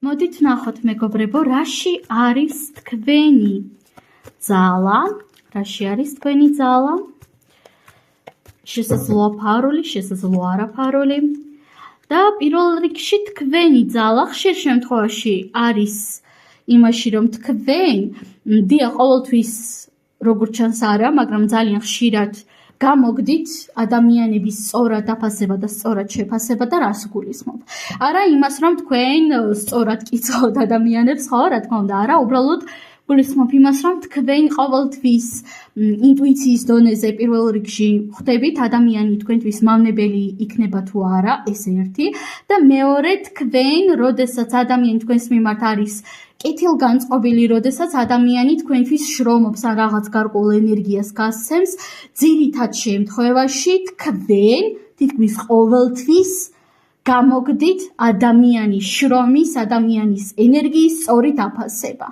მოდით ნახოთ მეგობრებო, რაში არის თქვენი ძალა? რაში არის თქვენი ძალა? შესაძლოა ფარული, შესაძლოა არაფარული. და პირველ რიგში თქვენი ძალა ხშირ შემთხვევაში არის იმაში, რომ თქვენ ყოველთვის როგორც ჩანს არა, მაგრამ ძალიან ხშირად გამოგდით ადამიანების სწორად დაფასება და სწორად შეფასება და რას გულისხმობ? არა იმას, რომ თქვენ სწორად კიცხავთ ადამიანებს, ხო, რა თქმა უნდა, არა, უბრალოდ გულისხმობ იმას, რომ თქვენ ყოველთვის ინტუიციის დონეზე პირველ რიგში ხვდებით ადამიანი თქვენთვის მავნებელი იქნება თუ არა, ეს ერთი და მეორე თქვენ, როდესაც ადამიანი თქვენს მიმართ არის კეთილგანწყობილი, როდესაც ადამიანი თქვენთვის შრომობს ან რაღაც გარკვეულ ენერგიას გასცემს, ძირითად შემთხვევაში თქვენ თითქმის ყოველთვის გამოგდით ადამიანის შრომის, ადამიანის ენერგიის სწორი დაფასება.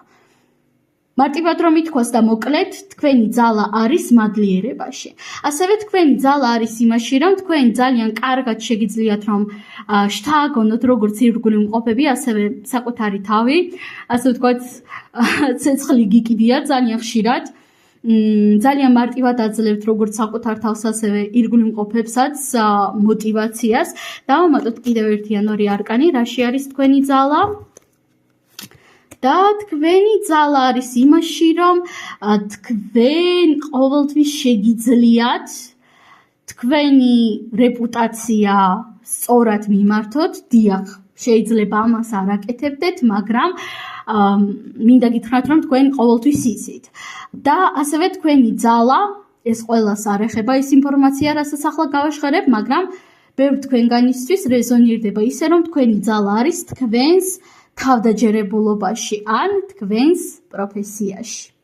მარტივად რომ ითქვას და მოკლედ, თქვენი ძალა არის მადლიერებაში. ასევე თქვენი ძალა არის იმაში, რომ თქვენ ძალიან კარგად შეგიძლიათ რომ შთააგონოთ როგორც ირგვლივ მყოფები, ასევე საკუთარი თავი, ასე ვთქვათ, ცეცხლი გიკიდიათ ძალიან ხშირად. ძალიან მარტივად აძლევთ როგორც საკუთარ თავს, ასევე ირგვლივ მყოფებსაც მოტივაციას. დავამატოთ კიდევ ერთი ან ორი არკანი, რაში არის თქვენი ძალა? და თქვენი ძალა არის იმაში, რომ თქვენ ყოველთვის შეგიძლიათ თქვენი რეპუტაცია სწორად მიმართოთ. დიახ, შეიძლება ამას არ აკეთებდეთ, მაგრამ მინდა გითხრათ, რომ თქვენ ყოველთვის იცით. და ასევე თქვენი ძალა, ეს ყველას არ ეხება ეს ინფორმაცია, რასაც ახლა გავაშხერებ, მაგრამ ბევრ თქვენგანისთვის რეზონირდება ისე, რომ თქვენი ძალა არის თქვენს თავდაჯერებულობაში ან თქვენს პროფესიაში.